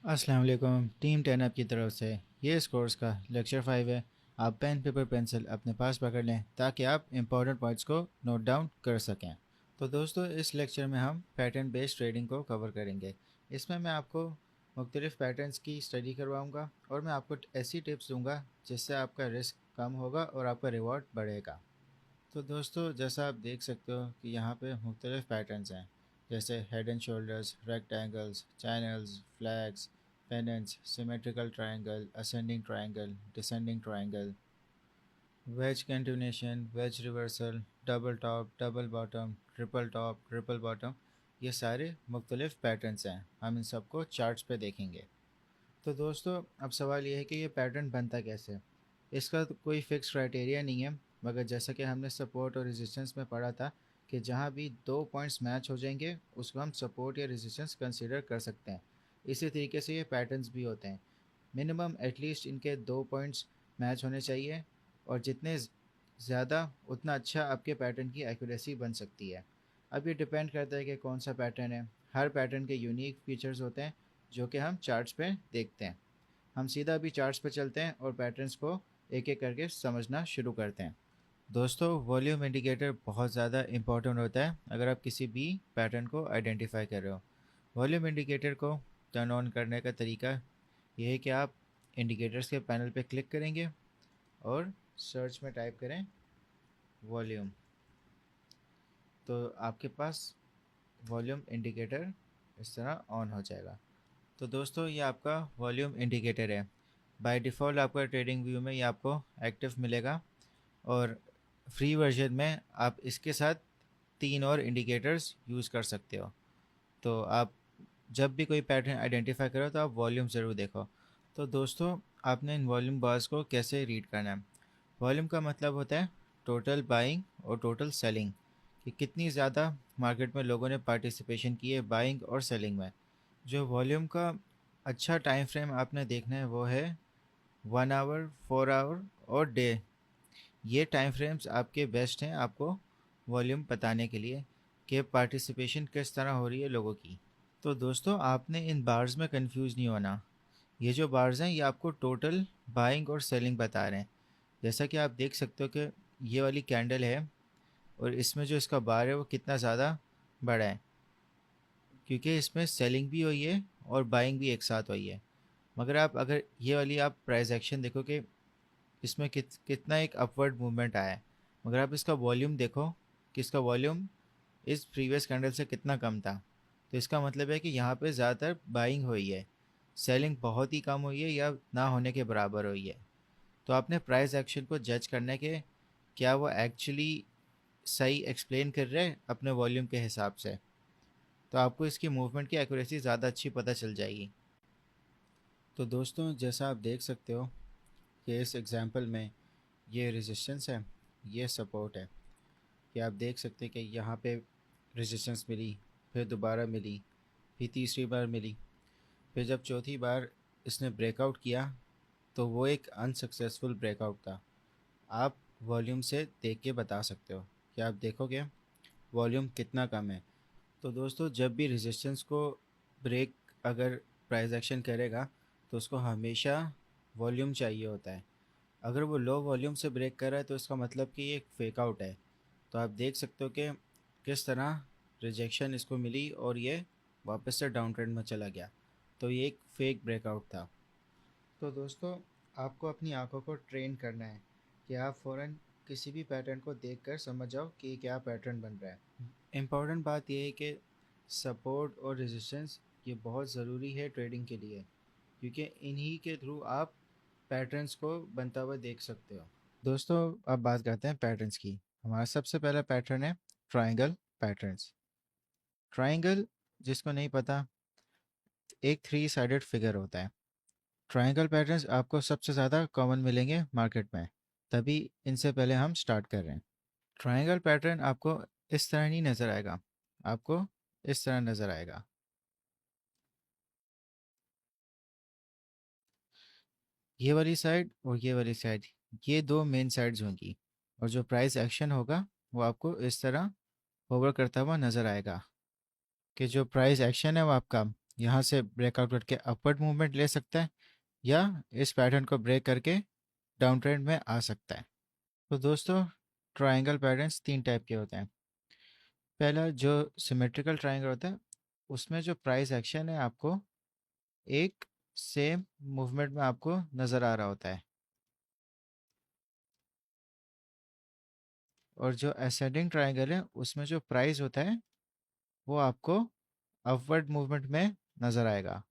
अस्सलाम वालेकुम। Team 10 up की तरफ से ये इस कोर्स का लेक्चर 5 है। आप पेन पेपर पेंसिल अपने पास पकड़ लें ताकि आप इंपॉर्टेंट पॉइंट्स को नोट डाउन कर सकें। तो दोस्तों, इस लेक्चर में हम पैटर्न बेस्ड ट्रेडिंग को कवर करेंगे। इसमें मैं आपको मुख्तलिफ़ पैटर्न्स की स्टडी करवाऊंगा और मैं आपको ऐसी टिप्स दूंगा जिससे आपका रिस्क कम होगा और आपका रिवॉर्ड बढ़ेगा। तो दोस्तों, जैसा आप देख सकते हो कि यहाँ पे मुख्तलिफ़ पैटर्न्स हैं, जैसे head and shoulders, rectangles, channels, flags, pennants, symmetrical triangle, ascending triangle, descending triangle, wedge continuation, wedge reversal, double top, double bottom, triple top, triple bottom. ये सारे मुख्तलिफ़ पैटर्न्स हैं। हम इन सबको चार्ट्स पे देखेंगे। तो दोस्तों, अब सवाल ये है कि ये पैटर्न बनता कैसे है। इसका तो कोई फिक्स क्राइटेरिया नहीं है, मगर जैसा कि हमने सपोर्ट और रेजिस्टेंस में पढ़ा था कि जहाँ भी दो पॉइंट्स मैच हो जाएंगे उसको हम सपोर्ट या रेजिस्टेंस कंसीडर कर सकते हैं। इसी तरीके से ये पैटर्न्स भी होते हैं। मिनिमम एटलीस्ट इनके दो पॉइंट्स मैच होने चाहिए, और जितने ज़्यादा उतना अच्छा आपके पैटर्न की एक्यूरेसी बन सकती है। अब ये डिपेंड करता है कि कौन सा पैटर्न है। हर पैटर्न के यूनिक फीचर्स होते हैं जो कि हम चार्ट्स पे देखते हैं। हम सीधा भी चार्ट्स पे चलते हैं और पैटर्न्स को एक एक करके समझना शुरू करते हैं। दोस्तों, वॉल्यूम इंडिकेटर बहुत ज़्यादा इंपॉर्टेंट होता है अगर आप किसी भी पैटर्न को आइडेंटिफाई कर रहे हो। वॉल्यूम इंडिकेटर को टर्न ऑन करने का तरीका ये है कि आप इंडिकेटर्स के पैनल पे क्लिक करेंगे और सर्च में टाइप करें वॉल्यूम। तो आपके पास वॉल्यूम इंडिकेटर इस तरह ऑन हो जाएगा। तो दोस्तों, ये आपका वॉल्यूम इंडिकेटर है। बाय डिफ़ॉल्ट आपका ट्रेडिंग व्यू में ये आपको एक्टिव मिलेगा, और फ्री वर्जन में आप इसके साथ तीन और इंडिकेटर्स यूज़ कर सकते हो। तो आप जब भी कोई पैटर्न आइडेंटिफाई करो तो आप वॉल्यूम ज़रूर देखो। तो दोस्तों, आपने इन वॉल्यूम बार्स को कैसे रीड करना है। वॉल्यूम का मतलब होता है टोटल बाइंग और टोटल सेलिंग, कि कितनी ज़्यादा मार्केट में लोगों ने पार्टिसिपेशन की है बाइंग और सेलिंग में। जो वॉल्यूम का अच्छा टाइम फ्रेम आपने देखना है वो है 1 आवर, 4 आवर और डे। ये टाइम फ्रेम्स आपके बेस्ट हैं आपको वॉल्यूम बताने के लिए कि पार्टिसिपेशन किस तरह हो रही है लोगों की। तो दोस्तों, आपने इन बार्स में कंफ्यूज नहीं होना। ये जो बार्स हैं ये आपको टोटल बाइंग और सेलिंग बता रहे हैं। जैसा कि आप देख सकते हो कि ये वाली कैंडल है और इसमें जो इसका बार है वो कितना ज़्यादा बड़ा है, क्योंकि इसमें सेलिंग भी हुई है और बाइंग भी एक साथ हुई है। मगर आप अगर ये वाली आप प्राइस एक्शन देखो कि इसमें कितना एक अपवर्ड मूवमेंट आया है, मगर आप इसका वॉल्यूम देखो कि इसका वॉल्यूम इस प्रीवियस कैंडल से कितना कम था। तो इसका मतलब है कि यहाँ पे ज़्यादातर बाइंग हुई है, सेलिंग बहुत ही कम हुई है या ना होने के बराबर हुई है। तो आपने प्राइस एक्शन को जज करने के क्या वो एक्चुअली सही एक्सप्लेन कर रहे हैं अपने वॉल्यूम के हिसाब से, तो आपको इसकी मूवमेंट की एक्यूरेसी ज़्यादा अच्छी पता चल जाएगी। तो दोस्तों, जैसा आप देख सकते हो कि इस एग्जांपल में ये रेजिस्टेंस है, ये सपोर्ट है। कि आप देख सकते हैं कि यहाँ पे रेजिस्टेंस मिली, फिर दोबारा मिली, फिर तीसरी बार मिली, फिर जब चौथी बार इसने ब्रेकआउट किया तो वो एक अनसक्सेसफुल ब्रेकआउट था। आप वॉल्यूम से देख के बता सकते हो कि आप देखोगे वॉल्यूम कितना कम है। तो दोस्तों, जब भी रेजिस्टेंस को ब्रेक अगर प्राइस एक्शन करेगा तो उसको हमेशा वॉल्यूम चाहिए होता है। अगर वो लो वॉल्यूम से ब्रेक कर रहा है तो इसका मतलब कि ये एक फेक आउट है। तो आप देख सकते हो कि किस तरह रिजेक्शन इसको मिली और ये वापस से डाउन ट्रेंड में चला गया। तो ये एक फेक ब्रेकआउट था। तो दोस्तों, आपको अपनी आंखों को ट्रेन करना है कि आप फ़ौरन किसी भी पैटर्न को देखकर समझ जाओ कि क्या पैटर्न बन रहा है। इम्पॉर्टेंट बात यह है कि सपोर्ट और रेजिस्टेंस ये बहुत ज़रूरी है ट्रेडिंग के लिए, क्योंकि इन्हीं के थ्रू आप पैटर्न्स को बनता हुआ देख सकते हो। दोस्तों, अब बात करते हैं पैटर्न्स की। हमारा सबसे पहला पैटर्न है ट्रायंगल पैटर्न्स। ट्रायंगल, जिसको नहीं पता, एक थ्री साइडेड फिगर होता है। ट्रायंगल पैटर्न्स आपको सबसे ज़्यादा कॉमन मिलेंगे मार्केट में, तभी इनसे पहले हम स्टार्ट कर रहे हैं। ट्रायंगल पैटर्न आपको इस तरह नहीं नज़र आएगा, आपको इस तरह नज़र आएगा। ये वाली साइड और ये वाली साइड, ये दो मेन साइड्स होंगी, और जो प्राइस एक्शन होगा वो आपको इस तरह होवर करता हुआ नज़र आएगा कि जो प्राइस एक्शन है वो आपका यहाँ से ब्रेकआउट करके अपवर्ड मूवमेंट ले सकता है या इस पैटर्न को ब्रेक करके डाउन ट्रेंड में आ सकता है। तो दोस्तों, ट्रायंगल पैटर्न्स तीन टाइप के होते हैं। पहला जो सिमेट्रिकल ट्रायंगल होता है, उसमें जो प्राइस एक्शन है आपको एक सेम मूवमेंट में आपको नज़र आ रहा होता है। और जो असेंडिंग ट्रायंगल है उसमें जो प्राइस होता है वो आपको अपवर्ड मूवमेंट में नज़र आएगा।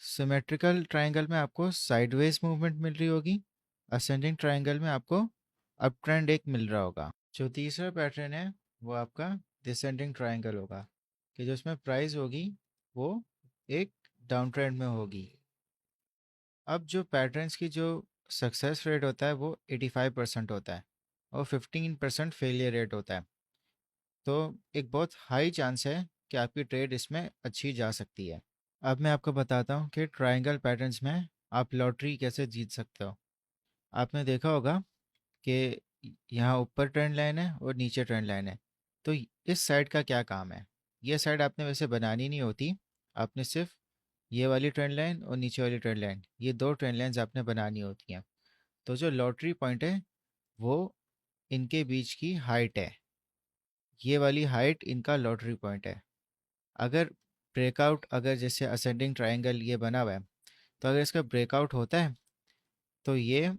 सिमेट्रिकल ट्रायंगल में आपको साइडवेज मूवमेंट मिल रही होगी, असेंडिंग ट्रायंगल में आपको अप ट्रेंड एक मिल रहा होगा। जो तीसरा पैटर्न है वो आपका डिसेंडिंग ट्रायंगल होगा, कि जो इसमें प्राइस होगी वो एक डाउन ट्रेंड में होगी। अब जो पैटर्न्स की जो सक्सेस रेट होता है वो 85% होता है और 15% फेलियर रेट होता है। तो एक बहुत हाई चांस है कि आपकी ट्रेड इसमें अच्छी जा सकती है। अब मैं आपको बताता हूँ कि ट्रायंगल पैटर्न्स में आप लॉटरी कैसे जीत सकते हो। आपने देखा होगा कि यहाँ ऊपर ट्रेंड लाइन है और नीचे ट्रेंड लाइन है। तो इस साइड का क्या काम है? ये साइड आपने वैसे बनानी नहीं होती, आपने सिर्फ ये वाली ट्रेंड लाइन और नीचे वाली ट्रेंड लाइन, ये दो ट्रेंड लाइन्स आपने बनानी होती हैं। तो जो लॉटरी पॉइंट है वो इनके बीच की हाइट है, ये वाली हाइट इनका लॉटरी पॉइंट है। अगर ब्रेकआउट, अगर जैसे असेंडिंग ट्रायंगल ये बना हुआ है, तो अगर इसका ब्रेकआउट होता है तो ये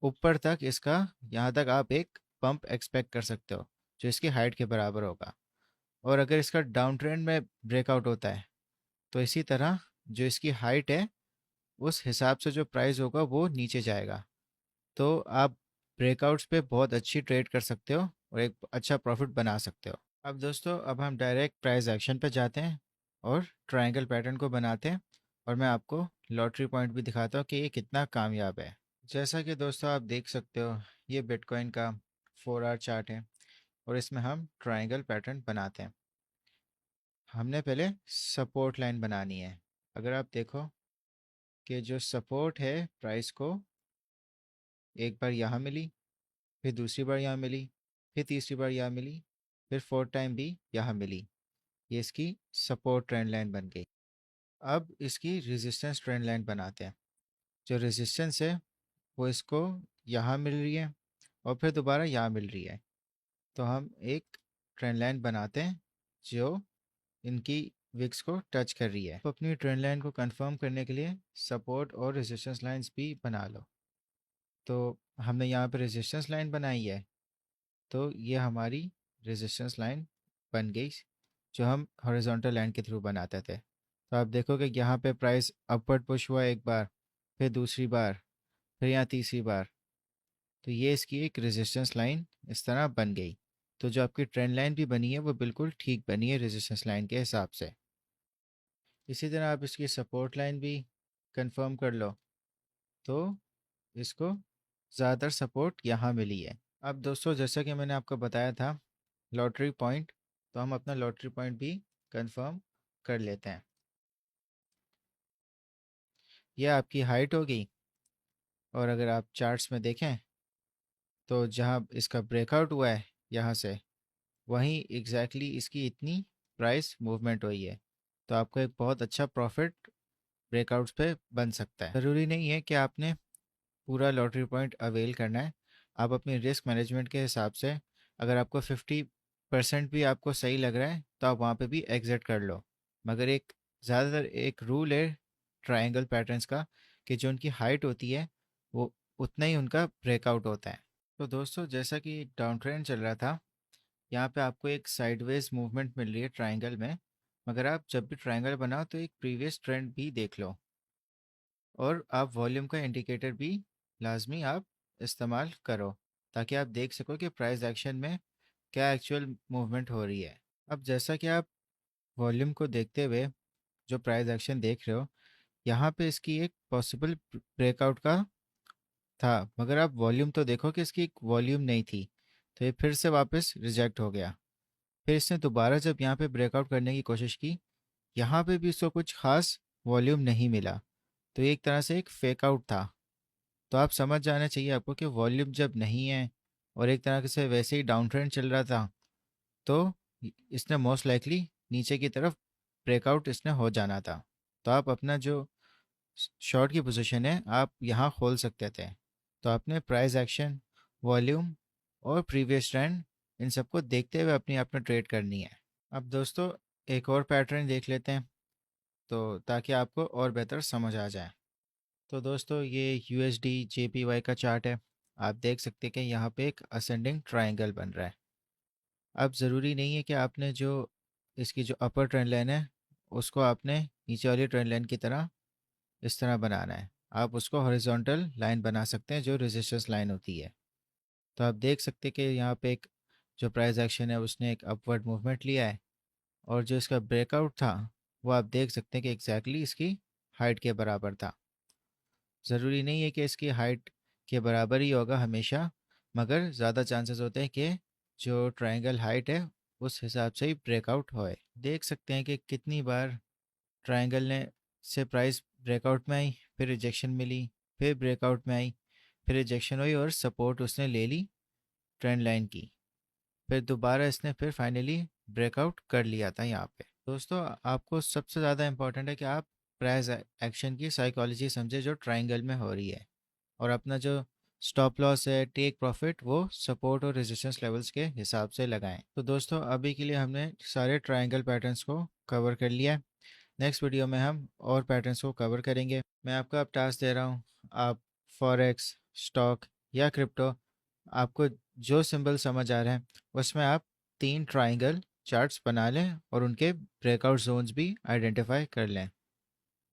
ऊपर तक इसका, यहाँ तक आप एक पंप एक्सपेक्ट कर सकते हो जो इसकी हाइट के बराबर होगा। और अगर इसका डाउन ट्रेंड में ब्रेकआउट होता है तो इसी तरह जो इसकी हाइट है उस हिसाब से जो प्राइस होगा वो नीचे जाएगा। तो आप ब्रेकआउट्स पे बहुत अच्छी ट्रेड कर सकते हो और एक अच्छा प्रॉफिट बना सकते हो। अब दोस्तों, अब हम डायरेक्ट प्राइस एक्शन पे जाते हैं और ट्रायंगल पैटर्न को बनाते हैं, और मैं आपको लॉटरी पॉइंट भी दिखाता हूँ कि ये कितना कामयाब है। जैसा कि दोस्तों आप देख सकते हो, ये बिटकॉइन का 4 आवर चार्ट है और इसमें हम ट्रायंगल पैटर्न बनाते हैं। हमने पहले सपोर्ट लाइन बनानी है। अगर आप देखो कि जो सपोर्ट है प्राइस को एक बार यहाँ मिली, फिर दूसरी बार यहाँ मिली, फिर तीसरी बार यहाँ मिली, फिर फोर्थ टाइम भी यहाँ मिली, ये इसकी सपोर्ट ट्रेंड लाइन बन गई। अब इसकी रेजिस्टेंस ट्रेंड लाइन बनाते हैं। जो रेजिस्टेंस है वो इसको यहाँ मिल रही है और फिर दोबारा यहाँ मिल रही है। तो हम एक ट्रेंड लाइन बनाते हैं जो इनकी विक्स को टच कर रही है। तो अपनी ट्रेंड लाइन को कंफर्म करने के लिए सपोर्ट और रेजिस्टेंस लाइंस भी बना लो। तो हमने यहाँ पे रेजिस्टेंस लाइन बनाई है, तो ये हमारी रेजिस्टेंस लाइन बन गई जो हम हॉरिजॉन्टल लाइन के थ्रू बनाते थे। तो आप देखोगे यहाँ पे प्राइस अपवर्ड पुश हुआ एक बार, फिर दूसरी बार, फिर यहाँ तीसरी बार। तो ये इसकी एक रेजिस्टेंस लाइन इस तरह बन गई। तो जो आपकी ट्रेंड लाइन भी बनी है वो बिल्कुल ठीक बनी है रेजिस्टेंस लाइन के हिसाब से। इसी तरह आप इसकी सपोर्ट लाइन भी कंफर्म कर लो। तो इसको ज़्यादातर सपोर्ट यहाँ मिली है। अब दोस्तों, जैसा कि मैंने आपको बताया था लॉटरी पॉइंट, तो हम अपना लॉटरी पॉइंट भी कंफर्म कर लेते हैं। यह आपकी हाइट होगी, और अगर आप चार्ट्स में देखें तो जहाँ इसका ब्रेकआउट हुआ है यहाँ से, वहीं एग्जैक्टली इसकी इतनी प्राइस मूवमेंट हुई है। तो आपको एक बहुत अच्छा प्रॉफिट ब्रेकआउट्स पे बन सकता है। ज़रूरी नहीं है कि आपने पूरा लॉटरी पॉइंट अवेल करना है। आप अपनी रिस्क मैनेजमेंट के हिसाब से, अगर आपको 50% भी आपको सही लग रहा है तो आप वहाँ पे भी एग्जिट कर लो। मगर एक ज़्यादातर एक रूल है ट्रायंगल पैटर्न्स का, कि जो उनकी हाइट होती है वो उतना ही उनका ब्रेकआउट होता है। तो दोस्तों, जैसा कि एक डाउन ट्रेंड चल रहा था, यहाँ पे आपको एक साइडवेज मूवमेंट मिल रही है ट्रायंगल में। मगर आप जब भी ट्रायंगल बनाओ तो एक प्रीवियस ट्रेंड भी देख लो, और आप वॉल्यूम का इंडिकेटर भी लाजमी आप इस्तेमाल करो, ताकि आप देख सको कि प्राइस एक्शन में क्या एक्चुअल मूवमेंट हो रही है। अब जैसा कि आप वॉल्यूम को देखते हुए जो प्राइस एक्शन देख रहे हो, यहाँ पे इसकी एक पॉसिबल ब्रेकआउट का था, मगर आप वॉल्यूम तो देखो कि इसकी एक वॉल्यूम नहीं थी, तो ये फिर से वापस रिजेक्ट हो गया। फिर इसने दोबारा जब यहाँ पे ब्रेकआउट करने की कोशिश की, यहाँ पे भी इसको कुछ खास वॉल्यूम नहीं मिला, तो ये एक तरह से एक फेक आउट था। तो आप समझ जाना चाहिए आपको कि वॉल्यूम जब नहीं है और एक तरह से वैसे ही डाउन ट्रेंड चल रहा था, तो इसने मोस्ट लाइकली नीचे की तरफ ब्रेकआउट इसने हो जाना था। तो आप अपना जो शॉर्ट की पोजीशन है आप यहाँ खोल सकते थे। तो आपने प्राइस एक्शन, वॉल्यूम और प्रीवियस ट्रेंड, इन सबको देखते हुए अपनी आपने ट्रेड करनी है। अब दोस्तों एक और पैटर्न देख लेते हैं, तो ताकि आपको और बेहतर समझ आ जाए। तो दोस्तों ये USD JPY का चार्ट है। आप देख सकते हैं कि यहाँ पे एक असेंडिंग ट्रायंगल बन रहा है। अब ज़रूरी नहीं है कि आपने जो इसकी जो अपर ट्रेंड लाइन है उसको आपने नीचे वाली ट्रेंड लाइन की तरह इस तरह बनाना है। आप उसको हॉरिजॉन्टल लाइन बना सकते हैं जो रेजिस्टेंस लाइन होती है। तो आप देख सकते हैं कि यहाँ पे एक जो प्राइस एक्शन है उसने एक अपवर्ड मूवमेंट लिया है, और जो इसका ब्रेकआउट था वो आप देख सकते हैं कि एग्जैक्टली इसकी हाइट के बराबर था। ज़रूरी नहीं है कि इसकी हाइट के बराबर ही होगा हमेशा, मगर ज़्यादा चांसेस होते हैं कि जो ट्रायंगल हाइट है उस हिसाब से ही ब्रेकआउट होए। देख सकते हैं कि कितनी बार ट्रायंगल ने से प्राइस ब्रेकआउट में आई, फिर रिजेक्शन मिली, फिर ब्रेकआउट में आई, फिर रिजेक्शन हुई और सपोर्ट उसने ले ली ट्रेंड लाइन की, फिर दोबारा इसने फिर फाइनली ब्रेकआउट कर लिया था यहाँ पे। दोस्तों आपको सबसे ज़्यादा इम्पोर्टेंट है कि आप प्राइस एक्शन की साइकोलॉजी समझे जो ट्रायंगल में हो रही है, और अपना जो स्टॉप लॉस है, टेक प्रॉफिट, वो सपोर्ट और रेजिस्टेंस लेवल्स के हिसाब से लगाएं। तो दोस्तों अभी के लिए हमने सारे ट्रायंगल पैटर्न्स को कवर कर लिया है। नेक्स्ट वीडियो में हम और पैटर्न्स को कवर करेंगे। मैं आपको अब टास्क दे रहा हूँ, आप फॉरेक्स, स्टॉक या क्रिप्टो, आपको जो सिंबल समझ आ रहा है उसमें आप 3 ट्रायंगल चार्ट्स बना लें और उनके ब्रेकआउट जोन्स भी आइडेंटिफाई कर लें।